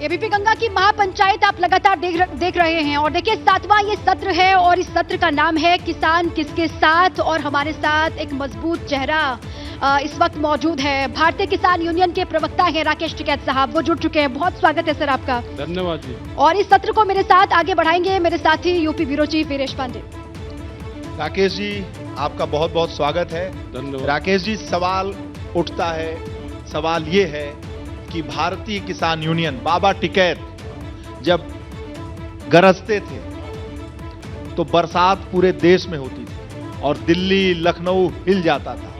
ABP Ganga की महापंचायत आप लगातार देख रहे हैं और देखिए 7वां ये सत्र है और इस सत्र का नाम है किसान किसके साथ। और हमारे साथ एक मजबूत चेहरा इस वक्त मौजूद है, भारतीय किसान यूनियन के प्रवक्ता हैं राकेश टिकैत साहब, वो जुड़ चुके हैं। बहुत स्वागत है सर आपका। धन्यवाद जी। और इस सत्र को मेरे साथ आगे बढ़ाएंगे मेरे साथी UP bureau chief Viresh Pandey. Rakesh ji आपका बहुत बहुत स्वागत है। धन्यवाद। राकेश जी सवाल उठता है, सवाल ये है कि भारतीय किसान यूनियन बाबा टिकैत जब गरजते थे तो बरसात पूरे देश में होती थी और दिल्ली लखनऊ हिल जाता था,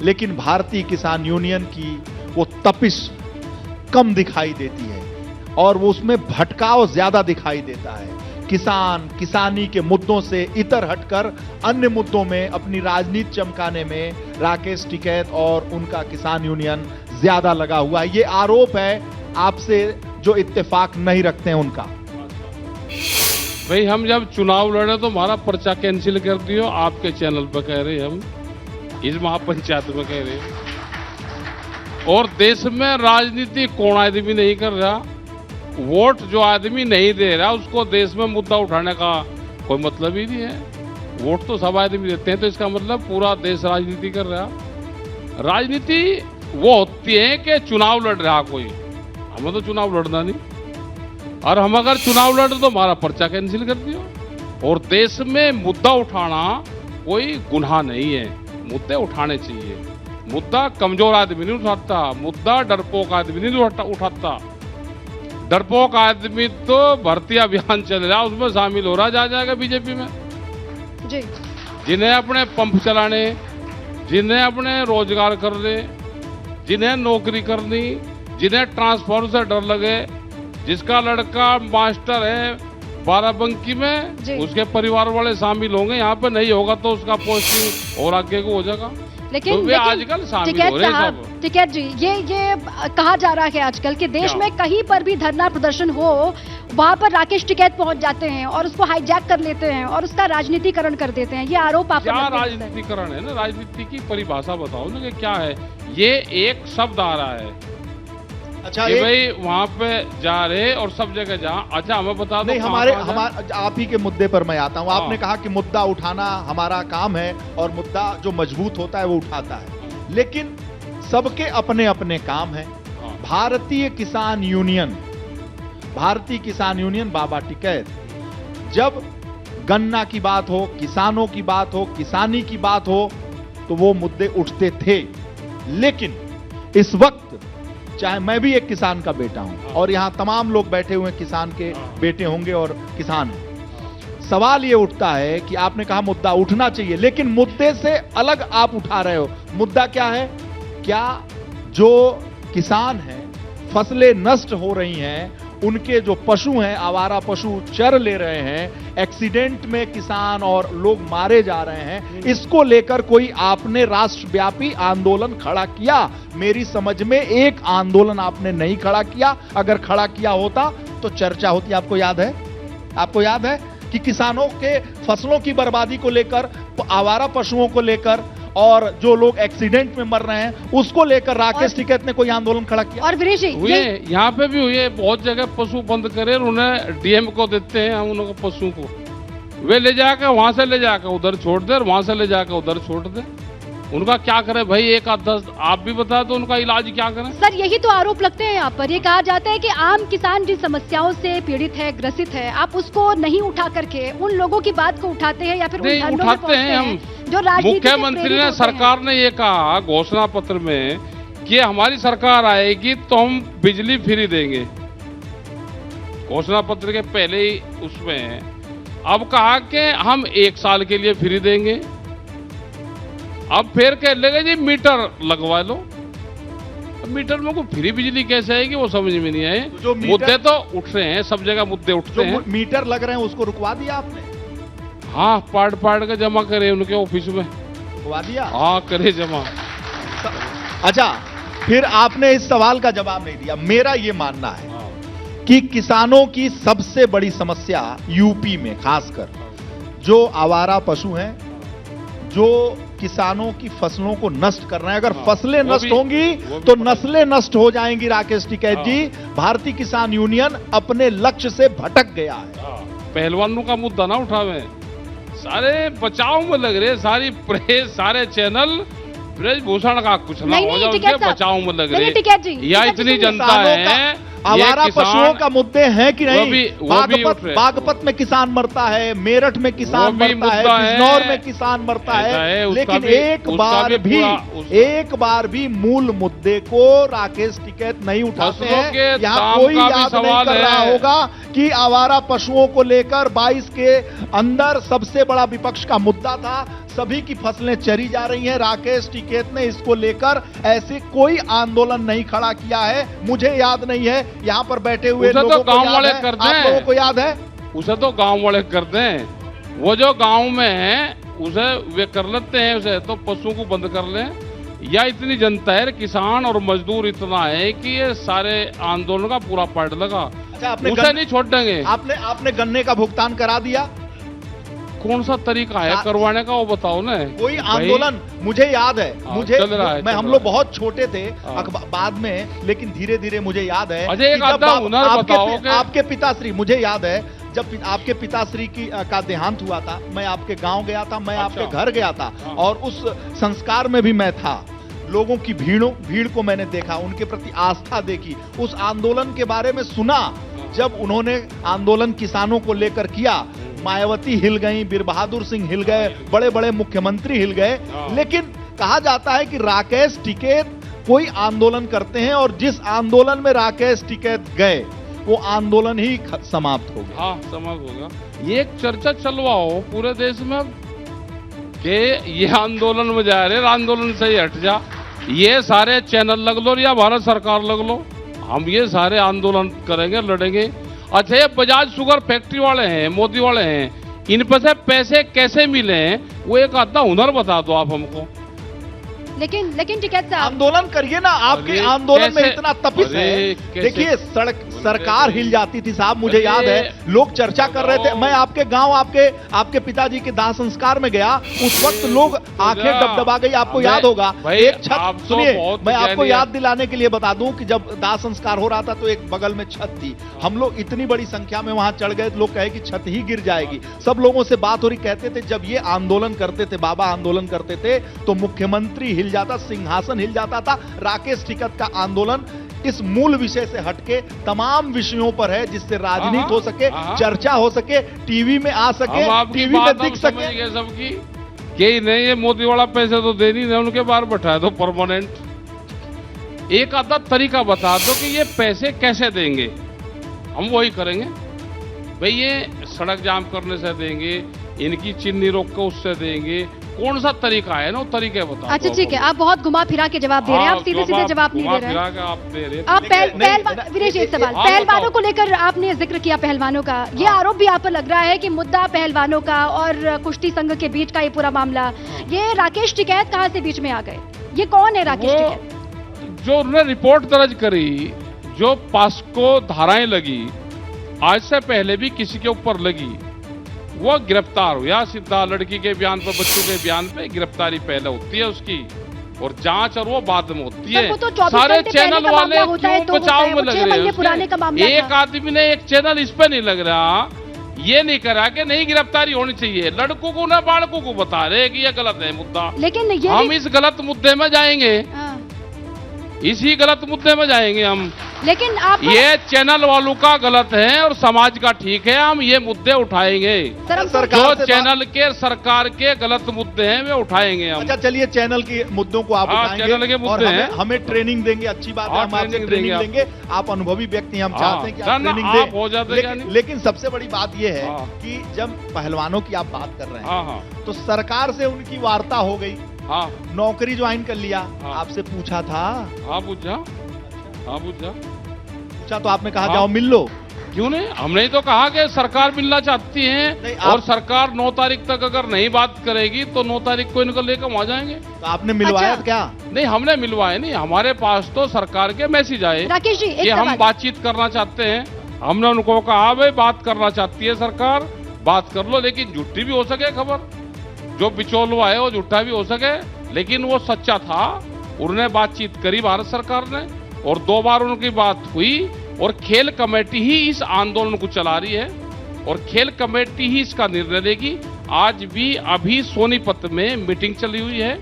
लेकिन भारतीय किसान यूनियन की वो तपिश कम दिखाई देती है और वो उसमें भटकाव ज्यादा दिखाई देता है। किसान किसानी के मुद्दों से इतर हटकर अन्य मुद्दों में अपनी राजनीति चमकाने में राकेश टिकैत और उनका किसान यूनियन ज्यादा लगा हुआ है। ये आरोप है आपसे जो इत्तेफाक नहीं रखते हैं उनका। भाई हम जब चुनाव लड़े तो हमारा पर्चा कैंसिल कर दियो, आपके चैनल पर कह रहे हैं, हम इस महापंचायत में कह रहे हैं। और देश में राजनीति कौन आदमी नहीं कर रहा, वोट जो आदमी नहीं दे रहा उसको देश में मुद्दा उठाने का कोई मतलब ही नहीं है। वोट तो सब आदमी देते हैं, तो इसका मतलब पूरा देश राजनीति कर रहा। राजनीति वो होती है कि चुनाव लड़ रहा कोई, हमें तो चुनाव लड़ना नहीं, और हम अगर चुनाव लड़ तो हमारा पर्चा कैंसिल कर दियो। और देश में मुद्दा उठाना कोई गुनाह नहीं है, मुद्दे उठाने चाहिए। मुद्दा कमजोर आदमी नहीं उठाता, मुद्दा डरपोक आदमी नहीं उठाता। डरपोक आदमी तो भर्ती अभियान चल रहा उसमें शामिल हो रहा जा जाएगा बीजेपी में जी। जिन्हें अपने पंप चलाने, जिन्हें अपने रोजगार करने, जिन्हें नौकरी करनी, जिन्हें ट्रांसफर से डर लगे, जिसका लड़का मास्टर है बाराबंकी में, उसके परिवार वाले शामिल होंगे, यहाँ पे नहीं होगा तो उसका पोस्टिंग और आगे को हो जाएगा। लेकिन तो वे आजकल शामिल हो रहे हैं सब। टिकैत जी ये कहा जा रहा है आजकल कि देश में कहीं पर भी धरना प्रदर्शन हो वहां पर राकेश टिकैत पहुंच जाते हैं और उसको हाईजैक कर लेते हैं और उसका राजनीतिकरण कर देते हैं। ये आरोप आप क्या राजनीतिकरण है ना, राजनीति की परिभाषा बताओ ना कि क्या है। ये एक शब्द आ रहा है, अच्छा भाई वहां पे जा रहे और सब जगह जा। अच्छा हमें बता दो, हमारे आप ही के मुद्दे पर मैं आता हूं। आपने कहा कि मुद्दा उठाना हमारा काम है और मुद्दा जो मजबूत होता है वो उठाता है, लेकिन सबके अपने अपने काम हैं। भारतीय किसान यूनियन बाबा टिकैत जब गन्ना की बात हो, किसानों की बात हो, किसानी की बात हो तो वो मुद्दे उठते थे। लेकिन इस वक्त चाहे मैं भी एक किसान का बेटा हूं और यहां तमाम लोग बैठे हुए किसान के बेटे होंगे और किसान हैं, सवाल ये उठता है कि आपने कहा मुद्दा उठना चाहिए, लेकिन मुद्दे से अलग आप उठा रहे हो। मुद्दा क्या है? क्या जो किसान हैं, फसलें नष्ट हो रही हैं, उनके जो पशु हैं, आवारा पशु चर ले रहे हैं, एक्सीडेंट में किसान और लोग मारे जा रहे हैं, इसको लेकर कोई आपने राष्ट्रव्यापी आंदोलन खड़ा किया? मेरी समझ में एक आंदोलन आपने नहीं खड़ा किया। अगर खड़ा किया होता तो चर्चा होती। आपको याद है कि किसानों के फसलों की बर्बादी को लेकर, आवारा पशुओं को लेकर और जो लोग एक्सीडेंट में mर रहे हैं उसको लेकर राकेश टिकैत ने कोई आंदोलन खड़ा किया? और वीरेश जी हुए, यहाँ पे भी हुए, बहुत जगह पशु बंद करे, उन्हें डीएम को देते हैं, हम उनको पशु को वे ले जाकर वहां से ले जाकर उधर छोड़ दे और वहां से ले जाकर उधर छोड़ दे। उनका क्या करें भाई? एक आध आप भी बता दो उनका इलाज क्या करें। सर यही तो आरोप लगते हैं यहाँ पर। ये कहा जाता है कि आम किसान जिन समस्याओं से पीड़ित है, ग्रसित है, आप उसको नहीं उठा करके उन लोगों की बात को उठाते हैं या फिर नहीं उठाते हैं हम। जो मुख्यमंत्री ने, सरकार ने ये कहा घोषणा पत्र में कि हमारी सरकार आएगी तो हम बिजली फ्री देंगे। घोषणा पत्र के पहले ही उसमें अब कहा कि हम 1 साल के लिए फ्री देंगे। अब फिर कह लेगा जी मीटर लगवा लो। मीटर में को फ्री बिजली कैसे आएगी वो समझ में नहीं आए। तो मुद्दे तो उठ रहे हैं, सब जगह मुद्दे उठते हैं। मीटर लग रहे हैं उसको रुकवा दिया आपने? हाँ, पार्ट के जमा करे उनके ऑफिस में। रुकवा दिया? हाँ, करे जमा। अच्छा, फिर आपने इस सवाल का जवाब नहीं दिया। मेरा ये मानना है कि किसानों की सबसे बड़ी समस्या यूपी में खासकर जो आवारा पशु हैं, जो किसानों की फसलों को नष्ट कर रहे हैं। अगर हाँ, फसलें वो नष्ट भी- होंगी वो भी तो पता- नस्लें नष्ट हो जाएंगी। राकेश टिकैत हाँ। जी, भारतीय किसान यूनियन अपने लक्ष्य से भटक गया है। हाँ, पहलवानों का मुद्दा ना उठावे, सारे बचाव में लग रहे, सारी प्रेस, सारे चैनल ब्रजभूषण का कुछ ना नहीं, हो नहीं, जाए, टिकैत उनके साहब। बचाव में लग नहीं, रहे। टिकैत जी, या टिकैत जी, इतनी सुनिए। जनता है, आवारा ये पशुओं किसान- का मुद्दे हैं कि वो नहीं? भी उठ रहे। बागपत में किसान मरता है, मेरठ में किसान वो भी मरता है, मुद्दा है। बिजनौर में किसान मरता ऐसा है, है, उसका लेकिन भी- एक उसका बार भी भी पूरा- एक बार भी मूल मुद्दे को राकेश टिकैत नहीं उठाते फसलों हैं। के यहाँ दाम कोई का भी याद नहीं सवाल कर रहा है। होगा कि आवारा पशुओं को लेकर 22 के अंदर सबसे बड़ा विपक्ष का मुद्दा था। सभी की फसलें चरी जा रही हैं। राकेश टिकैत ने इसको लेकर ऐसे कोई आंदोलन नहीं खड़ा किया है, मुझे याद नहीं है। यहाँ पर बैठे हुए उसे तो लोगों को गांव याद वाले है, करते आप हैं। लोगों को याद है? उसे तो गांव वाले करते हैं, वो जो गांव में है उसे वे कर लेते हैं, उसे तो पशुओं को बंद कर लें। या इतनी जनता है, किसान और मजदूर इतना है कि ये सारे आंदोलन का पूरा पार्ट लगा, अच्छा, आपने उसे नहीं छोड़ देंगे। आपने गन्ने का भुगतान करा दिया? कौन सा तरीका है सा- करवाने का, वो बताओ ना। कोई भाई, आंदोलन मुझे याद है, हाँ, मुझे चल रहा है, मैं चल हम रहा लोग है। बहुत छोटे थे हाँ। बाद में, लेकिन धीरे धीरे मुझे याद है अच्छा, एक कि जब आधा हुनर बताओ कि- आपके पिताश्री, मुझे याद है जब आपके पिताश्री का देहांत हुआ था, मैं आपके गांव गया था, मैं आपके अच्छा। घर गया था, हाँ। और उस संस्कार में भी मैं था। लोगों की भीड़ को मैंने देखा, उनके प्रति आस्था देखी, उस आंदोलन के बारे में सुना। जब उन्होंने आंदोलन किसानों को लेकर किया, मायावती हिल गई, बीर बहादुर सिंह हिल गए, बड़े बड़े मुख्यमंत्री हिल गए, हाँ। लेकिन कहा जाता है कि राकेश टिकैत कोई आंदोलन करते हैं, और जिस आंदोलन में राकेश टिकैत गए वो आंदोलन ही समाप्त हो गया। हाँ, समझ होगा। ये एक चर्चा चलवाओ पूरे देश में अब कि ये आंदोलन में जा रहे, आंदोलन से ही हट जा। ये सारे चैनल लग लो या भारत सरकार लग लो, हम ये सारे आंदोलन करेंगे, लड़ेंगे। अच्छा, ये बजाज शुगर फैक्ट्री वाले हैं, मोदी वाले हैं, इन पर से पैसे कैसे मिले हैं, वो एक आधा हुनर बता दो आप हमको। लेकिन टिकैत साहब, आंदोलन करिए ना, आपके अरे आंदोलन में कैसे- इतना तपिश अरे है। कैसे- देखिए, सरकार हिल जाती थी साहब, मुझे अरे याद है, लोग चर्चा कर रहे थे। बताओ। मैं आपके गांव, आपके पिताजी के दाह संस्कार में गया, उस वक्त लोग आंखें डबडबा गई, आपको हमें- याद होगा। भाई, एक छत, आप तो सुनिए, बहुत मैं आपको ज्ञानी याद हैं। दिलाने के लिए बता दूं कि जब दाह संस्कार हो रहा था तो एक बगल में छत थी, हम लोग इतनी बड़ी संख्या में वहां चढ़ गए, लोग कहे कि छत ही गिर जाएगी। सब लोगों से बात हो रही, कहते थे जब ये आंदोलन करते थे, बाबा आंदोलन करते थे, तो मुख्यमंत्री हिल जाता, सिंहासन हिल जाता था। राकेश टिकैत का आंदोलन इस मूल विषय से हटके तमाम विषयों पर है, जिससे राजनीति हो सके, हाँ। चर्चा हो सके, टीवी में आ सके, हम आपकी टीवी में बात दिख अब समझ सके। गए सबकी कि नहीं, ये मोदी वाला पैसे तो दे नहीं रहे, उनके बाहर बैठा दो परमानेंट। एक आधा तरीका बता दो कि ये पैसे कैसे देंगे, हम वही करेंगे। भाई, ये सड़क जाम करने से देंगे, इनकी चिन्नी रोक के उससे देंगे, कौन सा तरीका है ना, वो तरीके बताओ। अच्छा ठीक है, आप बहुत घुमा फिरा के जवाब दे रहे हैं, आप सीधे सीधे जवाब नहीं दे रहे हैं। आप दे रहे हैं। आप नहीं, विनेश, एक सवाल, हाँ, पहलवानों बताओ। को लेकर आपने जिक्र किया, पहलवानों का ये आरोप भी आप पर लग रहा है कि मुद्दा पहलवानों का और कुश्ती संघ के बीच का ये पूरा मामला, ये राकेश टिकैत कहां से बीच में आ गए? ये कौन है राकेश टिकैत? जो उन्होंने रिपोर्ट दर्ज करी, जो पास्को धाराएं लगी, आज से पहले भी किसी के ऊपर लगी, वो गिरफ्तार हुआ सीधा। लड़की के बयान पर, बच्चों के बयान पे गिरफ्तारी पहले होती है उसकी, और जांच और वो बाद में होती है। सर, वो तो 24 सारे घंटे पहले चैनल का वाले मामला होता है क्यों तो होता बचाव है, में वो लग 6 रहे महीने हैं पुराने का मामला एक था। आदमी ने एक चैनल इस पे नहीं लग रहा, ये नहीं करा कि नहीं गिरफ्तारी होनी चाहिए। लड़कों को ना बालकों को बता रहे कि ये गलत है मुद्दा। लेकिन ये हम भी- इस गलत मुद्दे में जाएंगे, हाँ, इसी गलत मुद्दे में जाएंगे हम। लेकिन आप ये चैनल वालों का गलत है और समाज का ठीक है, हम ये मुद्दे उठाएंगे। सर, हम सरकार जो से चैनल के, सरकार के गलत मुद्दे हैं वे उठाएंगे हम। अच्छा, चलिए, चैनल के मुद्दों को आप हाँ, उठाएंगे चैनल के और मुद्दे हमें, हैं। हमें ट्रेनिंग देंगे, अच्छी बात है, हाँ, हम आपसे ट्रेनिंग ट्रेनिंग देंगे लेंगे। आप अनुभवी व्यक्ति हैं, हम हाँ, चाहते हैं कि ना, आप ना, ट्रेनिंग आप हो जाते दें। क्या नहीं? लेकिन सबसे बड़ी बात यह है हाँ। कि जब पहलवानों की आप बात कर रहे हैं, हाँ, हाँ, तो सरकार से उनकी वार्ता हो गई, हाँ, नौकरी ज्वाइन कर लिया, हाँ। आपसे पूछा था? हाँ, पूछा, हाँ, पूछा। पूछा तो आपने कहा हाँ। जाओ मिल लो। क्यों नहीं? हमने ही तो कहा कि सरकार मिलना चाहती नहीं, है, आप- और सरकार 9 तारीख तक अगर नहीं बात करेगी तो 9 तारीख को इनको लेकर वहां जाएंगे। तो आपने मिलवाया अच्छा। क्या? नहीं, हमने मिलवाए नहीं, हमारे पास तो सरकार के मैसेज आए राकेश जी, एक कि हम सवाल। बातचीत करना चाहते हैं। हमने उनको कहा भाई बात करना चाहती है सरकार, बात कर लो, लेकिन झूठी भी हो सके खबर, जो बिचौलवा है वो झूठा भी हो सके, लेकिन वो सच्चा था। उन्होंने बातचीत करी भारत सरकार ने, और 2 बार उनकी बात हुई, और खेल कमेटी ही इस आंदोलन को चला रही है, और खेल कमेटी ही इसका निर्णय लेगी। आज भी अभी सोनीपत में मीटिंग चली हुई है,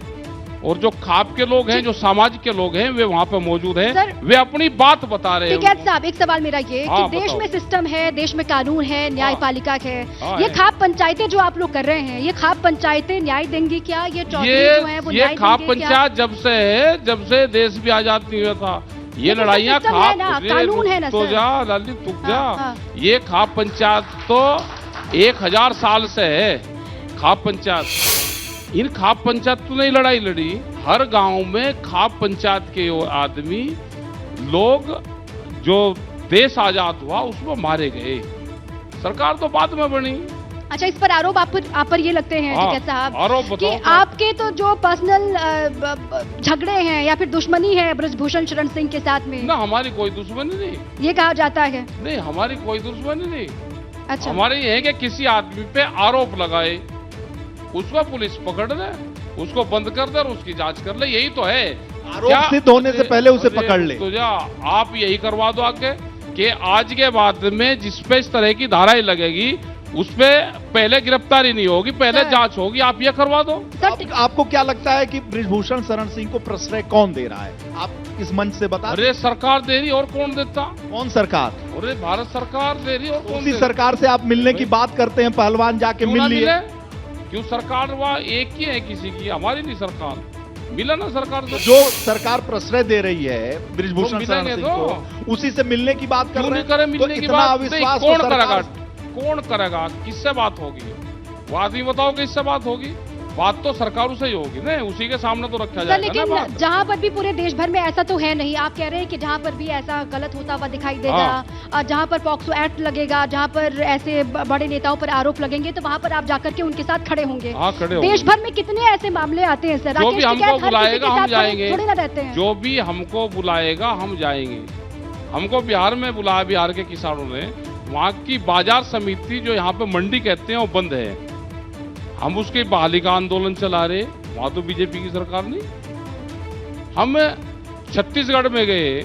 और जो खाप के लोग हैं, जो समाज के लोग हैं, वे वहां पे मौजूद हैं, सर, वे अपनी बात बता रहे टिकैत हैं। साहब, एक सवाल मेरा ये कि हाँ, देश बताओ। में सिस्टम है, देश में कानून है, न्यायपालिका है, हाँ, ये है। खाप पंचायतें जो आप लोग कर रहे हैं, ये खाप पंचायतें न्याय देंगी क्या? ये चौधरी जो है वो ये न्याय खाप देंगे क्या? पंचायत जब से है, जब से देश भी आजाद नहीं हुआ था, ये लेकिन लड़ाइयाँ सिस्टम है ना, खाप, कानून है ना तो सर। जा ललित तुक जा, हाँ, हाँ। ये खाप पंचायत तो 1000 साल से है। खाप पंचायत, इन खाप पंचायत तो नहीं लड़ाई लड़ी, हर गांव में खाप पंचायत के आदमी लोग जो देश आजाद हुआ उसमें मारे गए। सरकार तो बाद में बनी। अच्छा, इस पर आरोप आप पर ये लगते हैं हाँ, टिकैत साहब आरोप कि बताओ क्या? आपके तो जो पर्सनल झगड़े हैं या फिर दुश्मनी है ब्रजभूषण शरण सिंह के साथ में, ना हमारी कोई दुश्मनी नहीं, ये कहा जाता है। नहीं हमारी कोई दुश्मनी नहीं। अच्छा, हमारे ये है कि किसी आदमी पे आरोप लगाए, उसको पुलिस पकड़ ले, उसको बंद कर दे और उसकी जांच कर ले, यही तो है। आरोप सिद्ध होने से पहले उसे पकड़ ले। तो जा आप यही करवा दो आगे कि आज के बाद में जिस पे इस तरह की धाराएं लगेगी उस पे पहले गिरफ्तारी नहीं होगी, पहले सर। जांच होगी। आप ये करवा दो। सर, आपको क्या लगता है कि बृजभूषण शरण सिंह को प्रश्रय कौन दे रहा है? आप इस मंच से बता। अरे सरकार दे रही, और कौन देता? कौन सरकार? अरे भारत सरकार दे रही, और कौन उसी दे? सरकार से आप मिलने की बात करते हैं, पहलवान जाके क्यों मिल ना लिए। मिले? क्यों सरकार वह एक ही है किसी की, हमारी नहीं सरकार। मिला ना सरकार से। जो सरकार प्रश्रय दे रही है बृजभूषण तो शरण मिलेंगे सिंह को, उसी से मिलने की बात कर क्यों रहे नहीं करे हैं। मिलने तो की इतना बात? नहीं, अविश्वास कौन तो करेगा? सरकार- कौन करेगा? किससे बात होगी? वो आदमी बताओ कि इससे बात होगी? बात तो सरकारों से ही होगी ना, उसी के सामने तो रखा सर, जाएगा ना लेकिन बात। जहां पर भी पूरे देश भर में ऐसा तो है नहीं। आप कह रहे हैं कि जहां पर भी ऐसा गलत होता हुआ दिखाई देगा, जहां पर पॉक्सो एक्ट लगेगा, जहां पर ऐसे बड़े नेताओं पर आरोप लगेंगे, तो वहां पर आप जाकर के उनके साथ खड़े होंगे। हाँ, खड़े होंगे। देश भर में कितने ऐसे मामले आते हैं सर? जो राकेश भी हमको टिकैत हर किसी बुलाएगा के हम साथ खड़े जाएंगे, थोड़ी ना रहते हैं। जो भी हमको बुलाएगा हम जाएंगे। हमको बिहार में बुलाया, बिहार के किसानों ने, वहाँ की बाजार समिति जो यहाँ पे मंडी कहते हैं वो बंद है, हम उसके बहाली का आंदोलन चला रहे। वहां तो बीजेपी की सरकार नहीं। हम छत्तीसगढ़ में गए,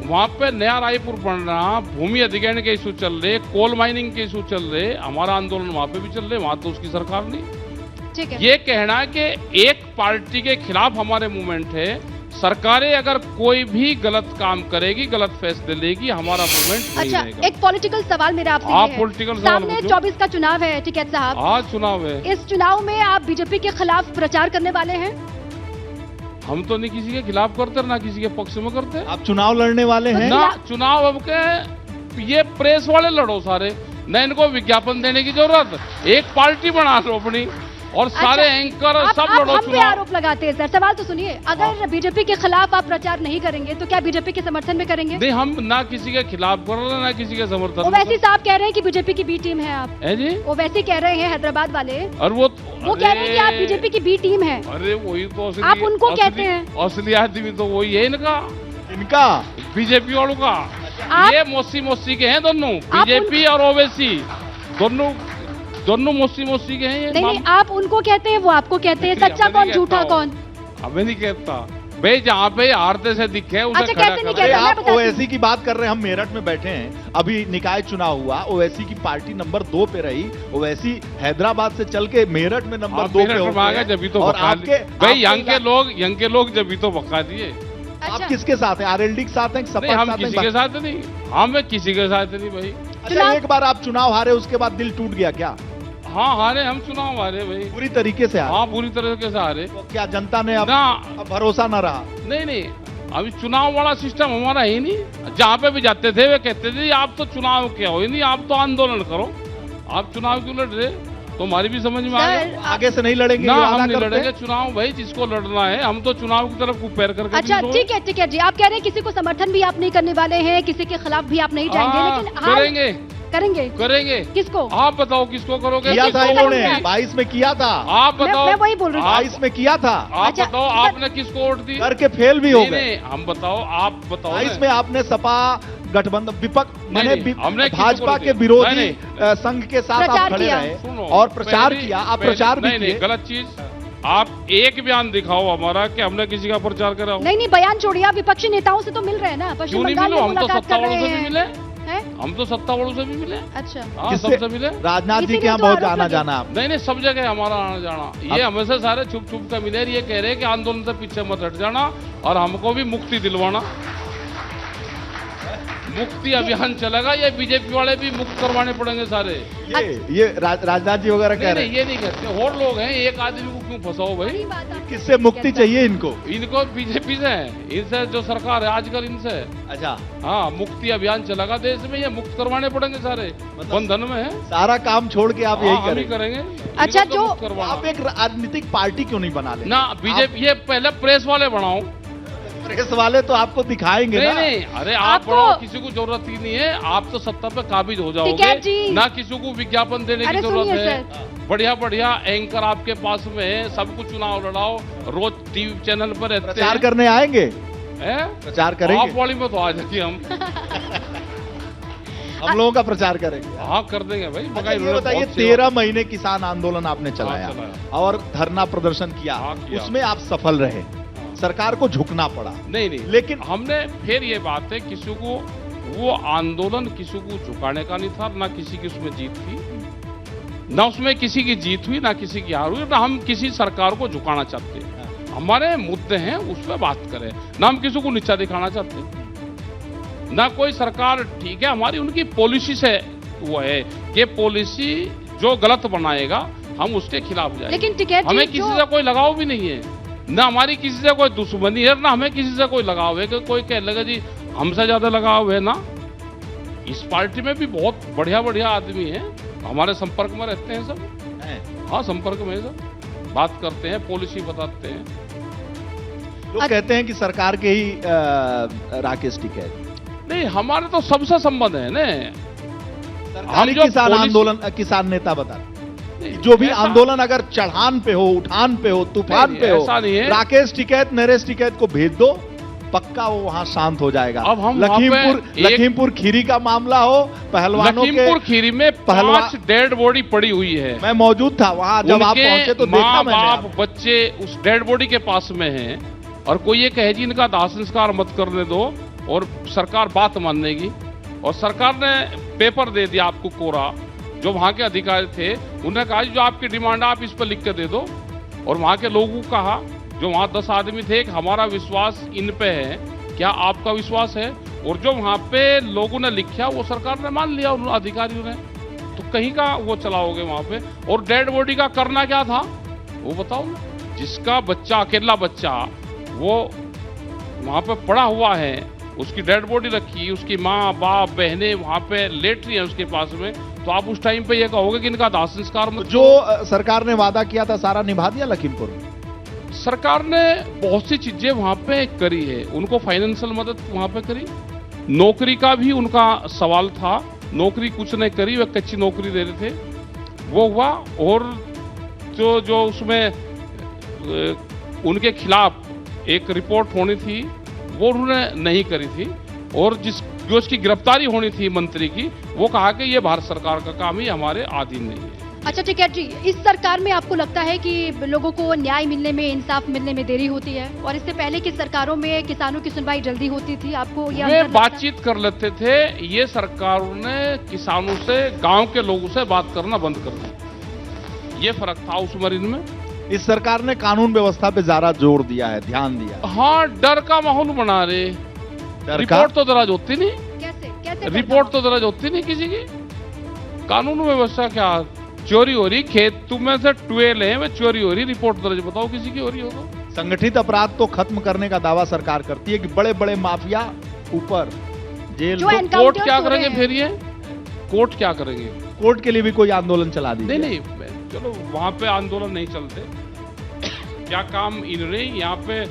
वहां पे नया रायपुर बन रहा, भूमि अधिग्रहण के इशू चल रहे, कोल माइनिंग के इशू चल रहे, हमारा आंदोलन वहां पे भी चल रहे, वहां तो उसकी सरकार नहीं। ठीक है। ये कहना कि एक पार्टी के खिलाफ हमारे मूवमेंट है, सरकारें अगर कोई भी गलत काम करेगी, गलत फैसले लेगी, हमारा मूवमेंट नहीं अच्छा, रहेगा। एक पॉलिटिकल सवाल मेरा आपसे आप ये है। political सवाल सामने पूछो। 24 का चुनाव है टिकैत साहब, आज चुनाव है, इस चुनाव में आप बीजेपी के खिलाफ प्रचार करने वाले हैं? हम तो नहीं किसी के खिलाफ करते ना किसी के पक्ष में करते आप चुनाव लड़ने वाले हैं? ना। चुनाव अब के ये प्रेस वाले लड़ो सारे, न इनको विज्ञापन देने की जरूरत, एक पार्टी बना लो अपनी, और सारे अच्छा, एंकर आप सब लड़ो हम पे चुनाव। आरोप लगाते हैं सर। सवाल तो सुनिए, अगर बीजेपी के खिलाफ आप प्रचार नहीं करेंगे तो क्या बीजेपी के समर्थन में करेंगे? नहीं, हम ना किसी के खिलाफ कर रहे ना किसी के समर्थन में ओवैसी साहब कह रहे हैं कि बीजेपी की बी टीम है आप। है जी। ओवैसी कह रहे हैं हैदराबाद वाले, और वो कह रहे हैं कि आप बीजेपी की बी टीम है। अरे वही तो असली, आप उनको कहते हैं। असली आदमी तो वही है इनका, इनका बीजेपी वालों का। आप- ये मौसी के हैं दोनों, आप बीजेपी और ओवैसी दोनों मौसी के हैं ये। नहीं, आप उनको कहते हैं, वो आपको कहते हैं। नहीं, सच्चा हमें कौन, नहीं झूठा कहता कौन? हमें नहीं कहता भाई, जहाँ पे हारते से दिखे उसे अच्छा, खड़ा कैसे नहीं करो। अरे कहता? मैं आप बताती हूँ। ओवैसी की बात कर रहे हैं, हम मेरठ में बैठे हैं, अभी निकाय चुनाव हुआ, ओवैसी की पार्टी नंबर 2 पे रही, ओवैसी हैदराबाद से चल के मेरठ में नंबर आप 2 पे मेरठ में होते आ गए हैं। जब तो और बका आपके दिए भाई, आपके यंग के लोग जब तो बका दिए। आप अच्छा, किसके साथ हैं? आरएलडी के साथ हैं, सपा नहीं, के हम साथ किसी हैं? के साथ नहीं, हम किसी के साथ नहीं भाई। अच्छा, एक बार आप चुनाव हारे, उसके बाद दिल टूट गया क्या? हाँ हारे, हम चुनाव हारे भाई। पूरी तरीके से हारे? हाँ पूरी तरह से हारे तो क्या जनता ने अब ना। भरोसा न रहा? नहीं, अभी चुनाव वाला सिस्टम हमारा ही नहीं। जहाँ पे भी जाते थे वे कहते थे आप तो चुनाव क्या हो ही नहीं, आप तो आंदोलन करो, आप चुनाव क्यों लड़ रहे? तो हमारी भी समझ में आ सर, गया आगे से नहीं लड़ेंगे? ना, ये वादा हम नहीं करते हैं? लड़ेंगे चुनाव भाई, जिसको लड़ना है हम तो चुनाव की तरफ पैर करके अच्छा, भी ठीक है जी। आप कह रहे हैं किसी को समर्थन भी आप नहीं करने वाले हैं, किसी के खिलाफ भी आप नहीं जाएंगे, हाँ, लेकिन हाल करेंगे करेंगे किसको? आप बताओ किसको करोगे? किया था किसको इन्होंने, करेंगे? 22 में किया था, आप बताओ। मैं वही बोल रही हूँ। 22 में किया था, आप अच्छा, बताओ सर- आपने किसको वोट दी? करके फेल भी हो नहीं, गए। नहीं, हम बताओ, आप बताओ 22 ना। में आपने सपा गठबंधन विपक्ष माने नहीं, हमने किसी को भाजपा नहीं के दिया। विरोधी नहीं, संघ के साथ प्रचार आप खड़े किया। रहे सुनो, और प्रचार पहले- किया, आप पहले- प्रचार भी नहीं, किए। गलत चीज। आप एक बयान दिखाओ हमारा कि हमने किसी का प्रचार करा हो। नहीं नहीं, बयान छोड़िए, आप विपक्षी नेताओं से तो मिल रहे हैं ना, पश्चिम क्यों नहीं बंगाल मिलो? में हम तो मुलाकात सत्ता कर वालों रहे से भी मिले, हैं। हम तो सत्ता वालों से भी मिले। अच्छा, हाँ, किससे? सबसे मिले। राजनाथ जी इसीलिए के यहाँ तो बहुत आरोप आना लगे। जाना आप। नहीं नहीं, सब जगह हमारा आना जाना। ये हमेशा सारे छुप छुप कर मिले, ये कह रहे हैं कि आंदोलन से पीछे मत हट जाना और हमको भी मुक्ति दिलवाना। मुक्ति अभियान चलेगा, ये बीजेपी वाले भी मुक्त करवाने पड़ेंगे सारे। ये राजनाथ जी वगैरह कह नहीं रहे नहीं, हैं। ये नहीं कहते। और लोग हैं, एक आदमी को क्यों फंसाओ भाई? वही बात आप- किससे मुक्ति चाहिए इनको? इनको बीजेपी से, इनसे जो सरकार है आजकल, इनसे। अच्छा, हाँ, मुक्ति अभियान चलेगा देश में, ये मुक्त करवाने पड़ेंगे सारे। बंधन में है। सारा काम छोड़ के आप हाँ, यही हम ही करेंगे। करेंगे। अच्छा, इनको तो जो मुक्त करवाना। आप एक राजनीतिक पार्टी क्यों नहीं बना लेते? ना बीजेपी, ये पहले प्रेस वाले बनाओ। प्रेस वाले तो आपको दिखाएंगे नहीं ना। नहीं, अरे आप आपको- बढ़ाओ, किसी को जरूरत ही नहीं है। आप तो सत्ता पे काबिज हो टिकैत जाओगे जी। ना, किसी को विज्ञापन देने की अरे जरूरत सुनिए है। बढ़िया बढ़िया एंकर आपके पास में है, सबको चुनाव लड़ाओ, रोज टीवी चैनल पर रहते प्रचार हैं। करने आएंगे, हैं? प्रचार आप करेंगे, वाली में तो आ जाएंगे हम। हम लोगों का प्रचार करेंगे। हाँ, कर देंगे भाई। अच्छा, मगर ये इन्होंने बताइए, बहुत सेवा- 13 महीने किसान आंदोलन आपने चलाया चलाया। और धरना प्रदर्शन किया, हाँ, किया। उसमें आप सफल रहे, सरकार को झुकना पड़ा। नहीं नहीं, लेकिन हमने फिर ये बात है, किसी को वो आंदोलन किसी को झुकाने का नहीं था, ना किसी की उसमें जीत थी, ना उसमें किसी की जीत हुई, ना किसी की हार हुई, ना हम किसी सरकार को झुकाना चाहते हैं। हमारे मुद्दे हैं, उस पर बात करें, ना हम किसी को नीचा दिखाना चाहते, ना कोई सरकार। ठीक है, हमारी उनकी पॉलिसी से वो है कि पॉलिसी जो गलत बनाएगा हम उसके खिलाफ जाएंगे। लेकिन टिकैत जी, हमें किसी जो- से कोई लगाव भी नहीं है, ना हमारी किसी से कोई दुश्मनी है, ना हमें किसी से कोई लगाव है कि कोई कह लगा जी हमसे ज्यादा लगाव है। ना, इस पार्टी में भी बहुत बढ़िया बढ़िया आदमी हैं, हमारे संपर्क में रहते हैं सब। हाँ, संपर्क में सब बात करते हैं, पॉलिसी बताते हैं। लोग कहते हैं कि सरकार के ही राकेश टिकैत। नहीं, हमारे तो सबसे संबंध है ना। सरकारी जो किसान पॉलिसी- आंदोलन, किसान नेता बता रहे हैं। नहीं, जो भी ऐसा- आंदोलन अगर चढ़ान पे हो, उठान पे हो, तूफान नहीं, पे हो, ऐसा नहीं है। राकेश टिकैत, नरेश टिकैत को भेज दो, पक्का वो वहां शांत हो जाएगा। अब हम वहाँ पे लखीमपुर खीरी का मामला हो, पहलवानों के, लखीमपुर खीरी में पहलवान- 5 डेड बॉडी पड़ी हुई है। मैं मौजूद था वहां, जब आप उनके पहुंचे तो देखा माँ मैंने बाप आपको। बच्चे उस डेड बॉडी के पास में हैं, और कोई ये कहे जी इनका दाह संस्कार मत करने दो, और सरकार बात मानेगी। और सरकार ने पेपर दे दिया आपको कोरा, जो वहां के अधिकारी थे उन्होंने कहा जो आपकी डिमांड आप इस पर लिख के दे दो। और वहां के लोगों को कहा, जो वहां 10 आदमी थे, कि हमारा विश्वास इन पे है, क्या आपका विश्वास है? और जो वहां पे लोगों ने लिखा वो सरकार ने मान लिया, उन अधिकारियों ने। तो कहीं का वो चलाओगे वहां पे? और डेड बॉडी का करना क्या था वो बताओ ना। जिसका बच्चा, अकेला बच्चा, वो वहां पे पड़ा हुआ है, उसकी डेड बॉडी रखी, उसकी माँ बाप बहनें वहां पे लेट रही हैं उसके पास में, तो आप उस टाइम पे ये कहोगे कि इनका दाह संस्कार मत जो सरकार ने वादा किया था सारा निभा दिया लखीमपुर में? सरकार ने बहुत सी चीजें वहां पे करी है, उनको फाइनेंशियल मदद वहां पे करी। नौकरी का भी उनका सवाल था, नौकरी कुछ नहीं करी, वे कच्ची नौकरी दे रहे थे, वो हुआ। और जो उसमें उनके खिलाफ एक रिपोर्ट होनी थी वो उन्होंने नहीं करी थी। और जो उसकी गिरफ्तारी होनी थी मंत्री की, वो कहा कि ये भारत सरकार का काम ही हमारे अधीन नहीं है। अच्छा टिकैत जी, इस सरकार में आपको लगता है कि लोगों को न्याय मिलने में, इंसाफ मिलने में देरी होती है, और इससे पहले की सरकारों में किसानों की सुनवाई जल्दी होती थी? आपको ये वे अंतर लगता है? बातचीत कर लेते थे, ये सरकारों ने किसानों से, गांव के लोगों से बात करना बंद कर दिया। ये फर्क था उस मरीन में। इस सरकार ने कानून व्यवस्था पे ज्यादा जोर दिया है, ध्यान दिया है। हाँ, डर का माहौल बना रहे। डर का? रिपोर्ट तो दर्ज होती नहीं, कैसे रिपोर्ट तो दर्ज होती नहीं किसी की। कानून व्यवस्था क्या, चोरी हो रही, खेत में से ट्वेल है, वे चोरी हो रही, रिपोर्ट दर्ज बताओ किसी की हो रही हो तो। संगठित अपराध तो खत्म करने का दावा सरकार करती है कि बड़े बड़े माफिया ऊपर जेल। जो तो एनकाउंटर कोर्ट क्या हो रहे करेंगे हैं। फिर? ये कोर्ट क्या करेंगे? कोर्ट के लिए भी कोई आंदोलन चला दीजिए। नहीं, चलो वहां पे आंदोलन नहीं चलते। क्या काम इन्होंने यहाँ पे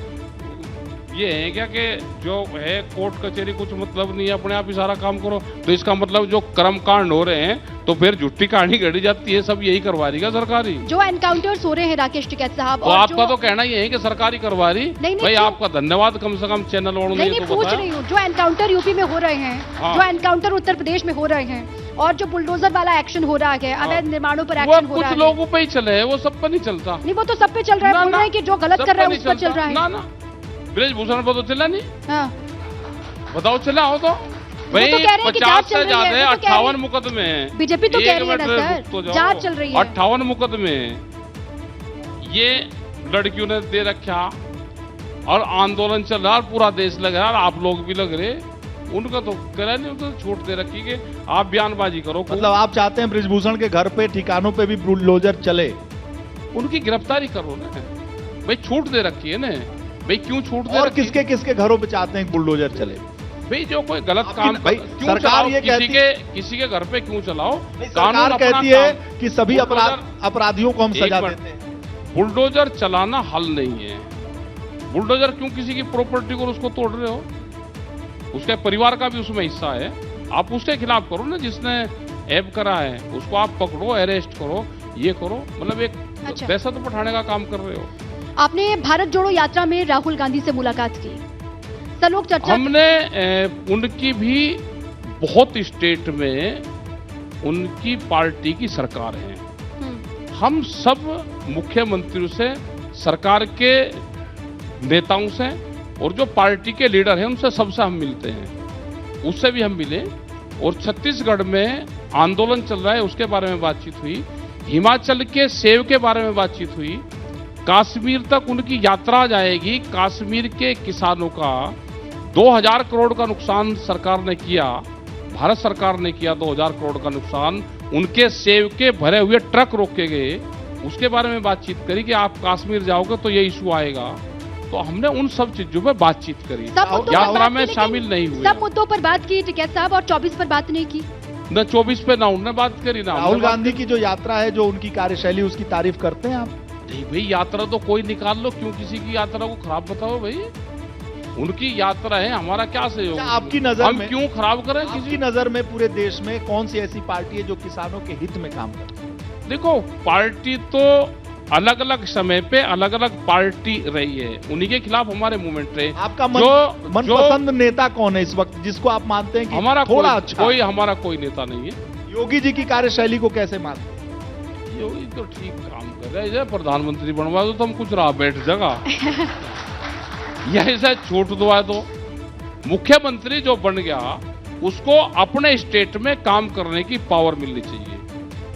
ये है क्या कि जो है कोर्ट कचहरी कुछ मतलब नहीं है, अपने आप ही सारा काम करो, तो इसका मतलब जो कर्मकांड हो रहे हैं तो फिर झूठी कहानी गढ़ी जाती है, सब यही करवा रही है सरकारी। जो एनकाउंटर्स हो रहे हैं राकेश टिकैत साहब, तो आपका तो कहना ये है कि सरकारी करवा रही। नहीं, भाई क्यों? आपका धन्यवाद कम से कम चैनल वालों ने नहीं तो पूछ बताया। रही हूँ, जो एनकाउंटर यूपी में हो रहे हैं, हाँ। जो एनकाउंटर उत्तर प्रदेश में हो रहे हैं, और जो बुलडोजर वाला एक्शन हो रहा है, अवैध निर्माणों पर वो एक्शन हो रहा कुछ है, लोगों पे ही चले है, वो सब पे नहीं चलता। नहीं वो तो सब पे चल रहा है, बोल रहे हैं कि जो गलत कर रहा है उस पर चल रहा है। ना ब्रजभूषण पर तो चला नहीं। हाँ। बताओ चला हो तो भाई, तो कह रहे हैं कि 50 जांच से चल रही है, ज्यादा वो तो कह रहे 58 हैं। मुकदमे हैं। बीजेपी तो एक कह रही है ना मिनट सर, रुक तो जाओ। जांच चल रही है। 58 मुकदमे ये लड़कियों ने दे रखा और आंदोलन चल रहा, पूरा देश लग रहा, आप लोग भी लग रहे, उनका तो करा नहीं, उनको छूट दे रखी कि आप बयानबाजी करो। मतलब आप चाहते हैं ब्रिजभूषण के घर पे ठिकानों पे भी बुलडोजर चले? उनकी गिरफ्तारी करो ना भाई, छूट दे रखी है ना भाई, क्यों छूट दे और रखी है? किसके किसके घरों पे चाहते हैं कि बुलडोजर चले? भाई जो कोई गलत आपकी- काम भाई, क्यों सरकार चलाओ? ये कहती किसी के घर पे क्यों चलाओ? सरकार अपना कहती है काम- कि सभी अपराधियों को हम एक सजा मिनट। देते हैं। बुलडोजर चलाना हल नहीं है। बुलडोजर क्यों किसी की प्रॉपर्टी को उसको तोड़ रहे हो? उसके परिवार का भी उसमें हिस्सा है, आप उसके खिलाफ करो ना, जिसने ऐब करा है उसको आप पकड़ो, अरेस्ट करो, ये करो, मतलब एक अच्छा। दहशत बैठाने का काम कर रहे हो। आपने भारत जोड़ो यात्रा में राहुल गांधी से मुलाकात की, सब लोग चर्चा हमने उनकी भी बहुत स्टेट में उनकी पार्टी की सरकार है, हम सब मुख्यमंत्रियों से, सरकार के नेताओं से और जो पार्टी के लीडर हैं उनसे सबसे हम मिलते हैं, उससे भी हम मिले। और छत्तीसगढ़ में आंदोलन चल रहा है उसके बारे में बातचीत हुई, हिमाचल के सेब के बारे में बातचीत हुई, कश्मीर तक उनकी यात्रा जाएगी। कश्मीर के किसानों का 2000 करोड़ का नुकसान सरकार ने किया, भारत सरकार ने किया 2000 करोड़ का नुकसान, उनके सेब के भरे हुए ट्रक रोके गए, उसके बारे में बातचीत करी कि आप कश्मीर जाओगे तो ये इशू आएगा। तो हमने उन सब चीजों पे बातचीत करी, सब मुद्दों पर यात्रा बात में की, शामिल नहीं लेकिन हुए। सब मुद्दों पर बात की टिकैत साहब, और 24 पर बात नहीं की। न 24 पे ना उन्होंने बात करी ना राहुल हमने बात गांधी की जो यात्रा है, जो उनकी कार्यशैली, उसकी तारीफ करते हैं आप? नहीं भाई, यात्रा तो कोई निकाल लो, क्यों किसी की यात्रा को खराब बताओ भाई? उनकी यात्रा है, हमारा क्या सहयोग? अच्छा, आपकी नजर हम में- क्यों खराब करें आपकी किसी? नजर में पूरे देश में कौन सी ऐसी पार्टी है जो किसानों के हित में काम करती है? देखो, पार्टी तो अलग अलग समय पे अलग अलग पार्टी रही है, उन्हीं के खिलाफ हमारे मूवमेंट रहे। आपका जो- मनपसंद नेता कौन है इस वक्त, जिसको आप मानते हैं कि हमारा थोड़ा कोई, अच्छा? कोई हमारा कोई नेता नहीं है। योगी जी की कार्यशैली को कैसे मानते हैं? योगी तो ठीक काम कर रहे हैं, प्रधानमंत्री बनवा दो तो हम कुछ रहा बैठ जगह या ऐसा छूट दो है तो मुख्यमंत्री जो बन गया उसको अपने स्टेट में काम करने की पावर मिलनी चाहिए,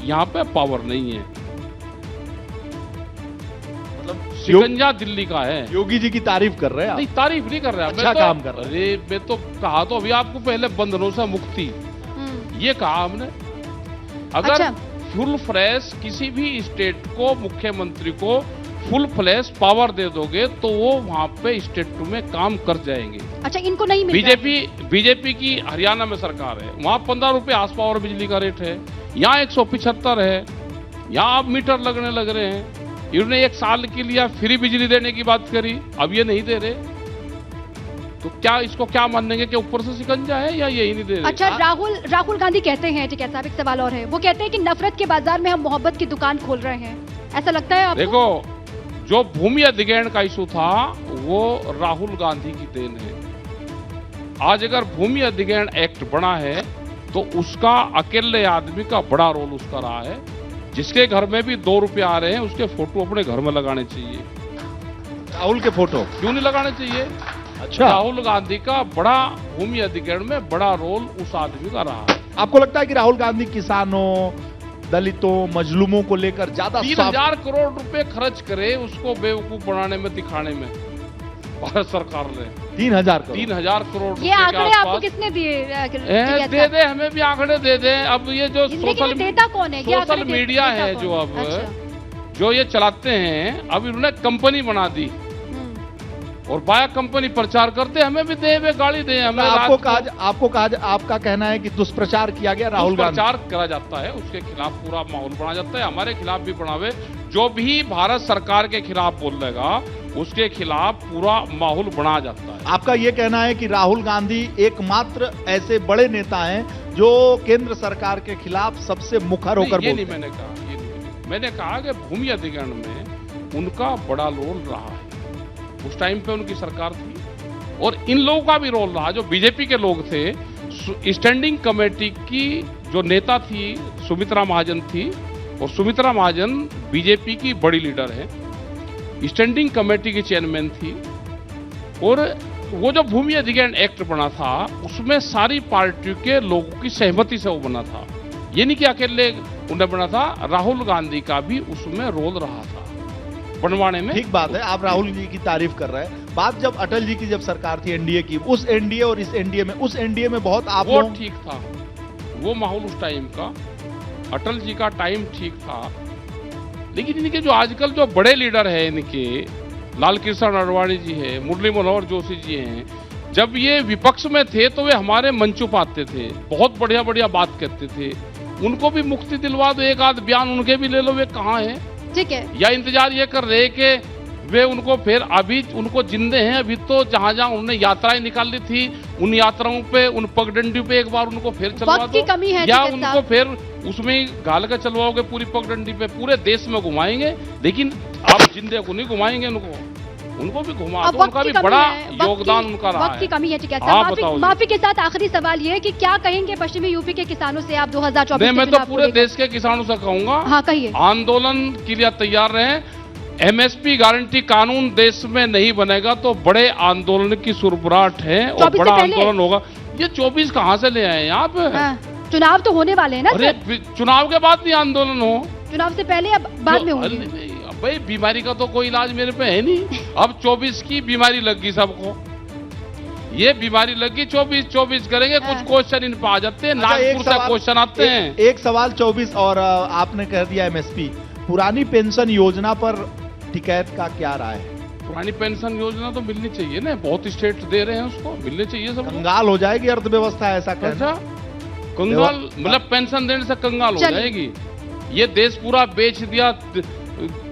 यहाँ पे पावर नहीं है। मतलब शिकंजा दिल्ली का है। योगी जी की तारीफ कर रहे हैं नहीं, आप? तारीफ नहीं कर रहा, मैं अच्छा तो- काम कर रहा है। अरे मैं तो कहा तो अभी आपको पहले बंधनों से मुक्ति, ये कहा हमने। अगर अच्छा। फुल फ्लैश किसी भी स्टेट को, मुख्यमंत्री को फुल फ्लैश पावर दे दोगे तो वो वहां पे स्टेट में काम कर जाएंगे। अच्छा, इनको नहीं मिल रहा है। बीजेपी की हरियाणा में सरकार है, वहां 15 रुपए आस पावर बिजली का रेट है, यहाँ 175 है, यहाँ अब मीटर लगने लग रहे हैं। इन्होंने 1 साल के लिए फ्री बिजली देने की बात करी, अब ये नहीं दे रहे, तो क्या इसको क्या मानेंगे कि ऊपर से शिकंजा है या यही नहीं दे रहे? अच्छा, राहुल गांधी कहते हैं, ठीक है साहब, एक सवाल और है, वो कहते हैं कि नफरत के बाजार में हम मोहब्बत की दुकान खोल रहे हैं, ऐसा लगता है आपको? देखो, जो भूमि अधिग्रहण का इशू था वो राहुल गांधी की देन है। आज अगर भूमि अधिग्रहण एक्ट बना है तो उसका अकेले आदमी का बड़ा रोल उसका रहा है। जिसके घर में भी 2 रुपए आ रहे हैं उसके फोटो अपने घर में लगाने चाहिए। राहुल के फोटो क्यों नहीं लगाने चाहिए? अच्छा, राहुल गांधी का बड़ा भूमि अधिग्रहण में बड़ा रोल उस आदमी का रहा है। आपको लगता है कि राहुल गांधी किसानों, दलितों, मजलूमों को लेकर ज्यादा 3000 करोड़ रुपए खर्च करे उसको बेवकूफ बनाने में, दिखाने में भारत सरकार ने 3000 करोड़? 3000 करोड़ ये रुपए के आंकड़े आपको आसपास किसने दिए? दे दे, हमें भी आंकड़े दे दे। अब ये जो लेकिन देता कौन है? ये आंकड़े सोशल मीडिया देता है कौन? जो अब अच्छा। जो ये चलाते हैं, अब इन्होंने कंपनी बना दी और बाया कंपनी प्रचार करते, हमें भी दे, वे गाड़ी दे हमें। आपको कहा, आपका कहना है कि दुष्प्रचार किया गया राहुल गांधी? प्रचार करा जाता है, उसके खिलाफ पूरा माहौल बना जाता है, हमारे खिलाफ भी बनावे। जो भी भारत सरकार के खिलाफ बोलेगा उसके खिलाफ पूरा माहौल बना जाता है। आपका यह कहना है कि राहुल गांधी एकमात्र ऐसे बड़े नेता हैं जो केंद्र सरकार के खिलाफ सबसे मुखर होकर ये नहीं बोलते हैं। मैंने कहा, ये नहीं मैंने कहा कि भूमि अधिग्रहण में उनका बड़ा रोल रहा है। उस टाइम पे उनकी सरकार थी और इन लोगों का भी रोल रहा। जो बीजेपी के लोग थे, स्टैंडिंग कमेटी की जो नेता थी सुमित्रा महाजन थी, और सुमित्रा महाजन बीजेपी की बड़ी लीडर है, स्टैंडिंग कमेटी की चेयरमैन थी। और वो जो भूमि अधिग्रहण एक्ट बना था उसमें सारी पार्टियों के लोगों की सहमति से वो बना था। ये नहीं कि अकेले उन्हें बना था, राहुल गांधी का भी उसमें रोल रहा था बनवाने में। ठीक बात है, आप राहुल जी की तारीफ कर रहे हैं। बात जब अटल जी की जब सरकार थी एनडीए की, उस एनडीए और इस एनडीए में, उस एनडीए में बहुत आप वो लोग ठीक था, वो माहौल उस टाइम का, अटल जी का टाइम ठीक था। लेकिन इनके जो आजकल जो बड़े लीडर हैं, इनके लाल कृष्ण आडवाणी जी है, मुरली मनोहर जोशी जी हैं, जब ये विपक्ष में थे तो वे हमारे मंच पर आते थे, बहुत बढ़िया बढ़िया बात करते थे। उनको भी मुक्ति दिलवा दो, एक आध बयान उनके भी ले लो, वे कहाँ हैं? ठीक है, या इंतजार ये कर रहे कि वे उनको फिर अभी उनको जिंदे हैं, अभी तो जहां जहां उन्होंने यात्राएं निकाली थी उन यात्राओं पे, उन पगडंडी पे एक बार उनको फिर चलवा वक्त की दो, कमी है या टिकैत उनको साहब। फिर उसमें ही घाल के चलवाओगे पूरी पगडंडी पे, पूरे देश में घुमाएंगे। लेकिन आप जिंदे को नहीं घुमाएंगे, उनको भी घुमा अब दो, वक्त उनका की भी कमी बड़ा है, योगदान उनका रहा वक्त की है। कमी है। ठीक है हाँ, साहब, बताओ जी। माफी के साथ आखिरी सवाल ये है कि क्या कहेंगे पश्चिमी यूपी के किसानों से आप 2024 नहीं, के मैं तो चुनाव को पूरे लेकर? देश के किसानों से कहूंगा, हाँ कहिए। आंदोलन के लिए तैयार रहें। एमएसपी गारंटी कानून देश में नहीं बनेगा तो बड़े आंदोलन की सुरबुराहट है और 24 से बड़ा पहले? आंदोलन होगा। ये 24 कहां से ले आए आप? हाँ, चुनाव तो होने वाले हैं ना अरे सर? चुनाव के बाद नहीं आंदोलन हो, चुनाव से पहले या बाद में होंगे? भाई बीमारी का तो कोई इलाज मेरे पे है नहीं। अब 24 की बीमारी लग गई सबको, ये बीमारी लग गई, 24 करेंगे। कुछ हाँ। क्वेश्चन इन पे आ जाते हैं, अच्छा, एक नागपुर से सवाल- क्वेश्चन आते हैं। एक सवाल 24 और आपने कह दिया एमएसपी, पुरानी पेंशन योजना पर टिकैत का क्या राय है? पुरानी पेंशन योजना तो मिलनी चाहिए ना, बहुत स्टेट दे रहे हैं, उसको मिलने चाहिए सबको। कंगाल हो जाएगी अर्थव्यवस्था, ऐसा कहना। अच्छा, कंगाल मतलब पेंशन देने से कंगाल हो चलिए। जाएगी? ये देश पूरा बेच दिया,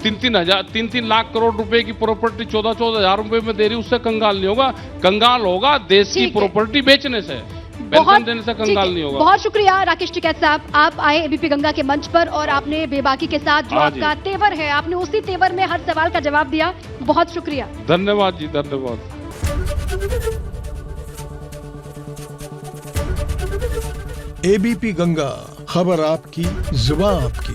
3-3 लाख करोड़ रुपए की प्रॉपर्टी 14-14 हजार रुपए में दे रही, उससे कंगाल नहीं होगा। कंगाल होगा देश की ठीक है। प्रॉपर्टी बेचने से, पेंशन देने से ठीक कंगाल है। नहीं होगा। बहुत शुक्रिया राकेश टिकैत साहब, आप आए एबीपी गंगा के मंच पर और आपने बेबाकी के साथ जो हाँ जी। आपका तेवर है, आपने उसी तेवर में हर सवाल का जवाब दिया। बहुत शुक्रिया। धन्यवाद जी, धन्यवाद। एबीपी गंगा, खबर आपकी, जुबान आपकी।